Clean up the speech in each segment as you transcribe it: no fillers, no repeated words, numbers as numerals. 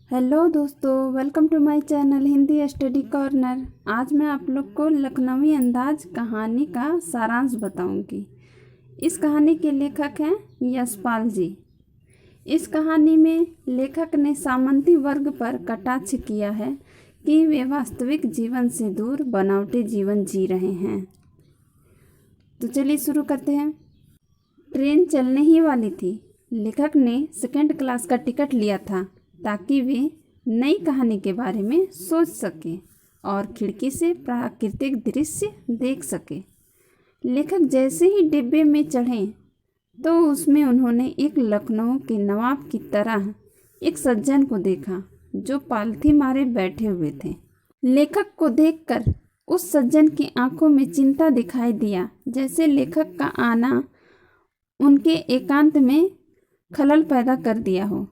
Hello दोस्तों, welcome to my channel Hindi study corner. आज मैं आप लोग को लखनवी अंदाज कहानी का सारांश बताऊंगी। इस कहानी के लेखक हैं यशपाल जी। इस कहानी में लेखक ने सामंती वर्ग पर कटाक्ष किया है कि वे वास्तविक जीवन से दूर बनावटी जीवन जी रहे हैं। तो चलिए शुरू करते हैं। ट्रेन चलने ही वाली थी। लेखक ने सेकंड क्लास का टिकट लिया था ताकि वे नई कहानी के बारे में सोच सकें और खिड़की से प्राकृतिक दृश्य देख सके। लेखक जैसे ही डिब्बे में चढ़े तो उसमें उन्होंने एक लखनऊ के नवाब की तरह एक सज्जन को देखा जो पालथी मारे बैठे हुए थे। लेखक को देखकर उस सज्जन की आंखों में चिंता दिखाई दिया, जैसे लेखक का आना उनके एकांत में खलल पैदा कर दिया हो।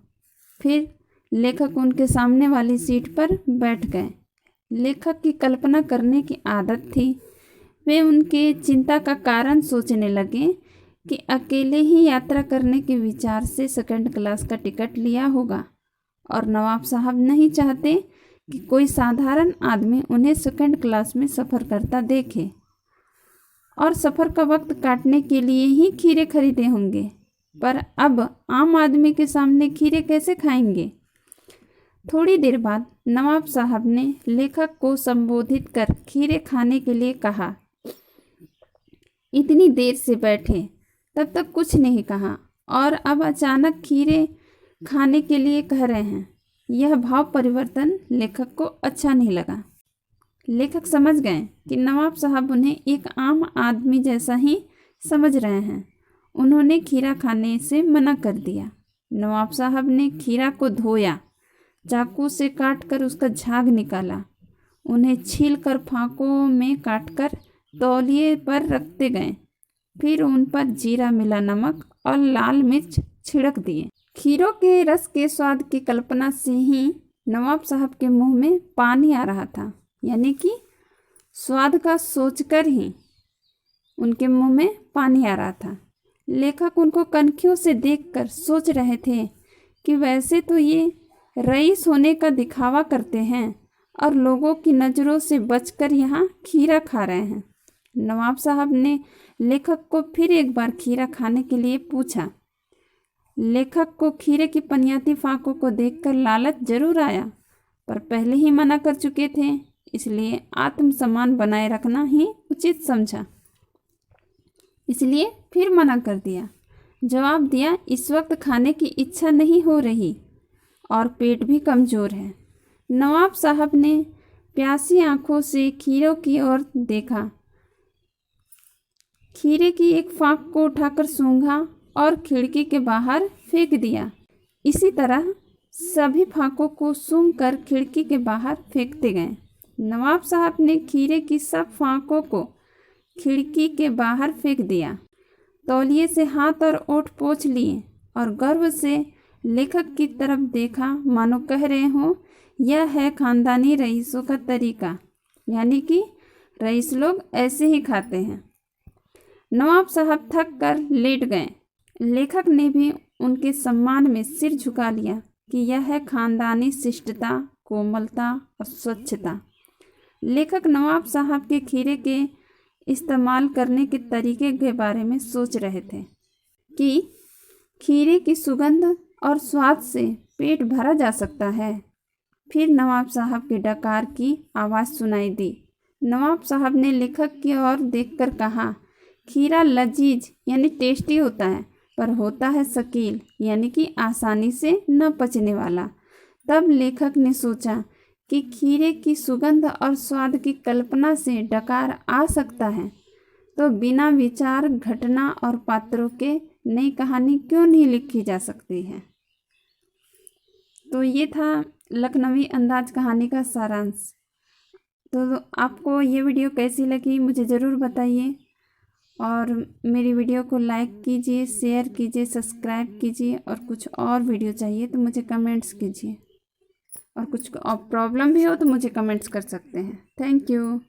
फिर लेखक उनके सामने वाली सीट पर बैठ गए। लेखक की कल्पना करने की आदत थी। वे उनके चिंता का कारण सोचने लगे कि अकेले ही यात्रा करने के विचार से सेकंड क्लास का टिकट लिया होगा और नवाब साहब नहीं चाहते कि कोई साधारण आदमी उन्हें सेकंड क्लास में सफ़र करता देखे और सफ़र का वक्त काटने के लिए ही खीरे खरीदे होंगे। पर अब आम आदमी के सामने खीरे कैसे खाएंगे? थोड़ी देर बाद नवाब साहब ने लेखक को संबोधित कर खीरे खाने के लिए कहा। इतनी देर से बैठे तब तक कुछ नहीं कहा और अब अचानक खीरे खाने के लिए कह रहे हैं। यह भाव परिवर्तन लेखक को अच्छा नहीं लगा। लेखक समझ गए कि नवाब साहब उन्हें एक आम आदमी जैसा ही समझ रहे हैं। उन्होंने खीरा खाने से मना कर दिया। नवाब साहब ने खीरा को धोया, चाकू से काटकर उसका झाग निकाला, उन्हें छीलकर फाँकों में काटकर तौलिए पर रखते गए। फिर उन पर जीरा मिला नमक और लाल मिर्च छिड़क दिए। खीरों के रस के स्वाद की कल्पना से ही नवाब साहब के मुंह में पानी आ रहा था, यानी कि स्वाद का सोचकर ही उनके मुंह में पानी आ रहा था। लेखक उनको कनखियों से देखकर सोच रहे थे कि वैसे तो ये रईस होने का दिखावा करते हैं और लोगों की नज़रों से बचकर यहाँ खीरा खा रहे हैं। नवाब साहब ने लेखक को फिर एक बार खीरा खाने के लिए पूछा। लेखक को खीरे की पनियाती फाँकों को देखकर लालच जरूर आया, पर पहले ही मना कर चुके थे, इसलिए आत्मसम्मान बनाए रखना ही उचित समझा। इसलिए फिर मना कर दिया। जवाब दिया, इस वक्त खाने की इच्छा नहीं हो रही और पेट भी कमज़ोर है। नवाब साहब ने प्यासी आंखों से खीरों की ओर देखा। खीरे की एक फाँक को उठाकर सूंघा और खिड़की के बाहर फेंक दिया। इसी तरह सभी फाँकों को सूंघकर खिड़की के बाहर फेंकते गए। नवाब साहब ने खीरे की सब फाँकों को खिड़की के बाहर फेंक दिया, तौलिए से हाथ और ओठ पोंछ लिए और गर्व से लेखक की तरफ देखा, मानो कह रहे हों, यह है खानदानी रईसों का तरीका, यानी कि रईस लोग ऐसे ही खाते हैं। नवाब साहब थक कर लेट गए। लेखक ने भी उनके सम्मान में सिर झुका लिया कि यह है खानदानी शिष्टता, कोमलता और स्वच्छता। लेखक नवाब साहब के खीरे के इस्तेमाल करने के तरीके के बारे में सोच रहे थे कि खीरे की सुगंध और स्वाद से पेट भरा जा सकता है। फिर नवाब साहब के डकार की आवाज़ सुनाई दी। नवाब साहब ने लेखक की ओर देखकर कहा, खीरा लजीज यानी टेस्टी होता है, पर होता है शकील, यानी कि आसानी से न पचने वाला। तब लेखक ने सोचा कि खीरे की सुगंध और स्वाद की कल्पना से डकार आ सकता है, तो बिना विचार घटना और पात्रों के नई कहानी क्यों नहीं लिखी जा सकती है। तो ये था लखनवी अंदाज कहानी का सारांश। तो आपको ये वीडियो कैसी लगी मुझे ज़रूर बताइए और मेरी वीडियो को लाइक कीजिए, शेयर कीजिए, सब्सक्राइब कीजिए और कुछ और वीडियो चाहिए तो मुझे कमेंट्स कीजिए और कुछ प्रॉब्लम भी हो तो मुझे कमेंट्स कर सकते हैं। Thank you.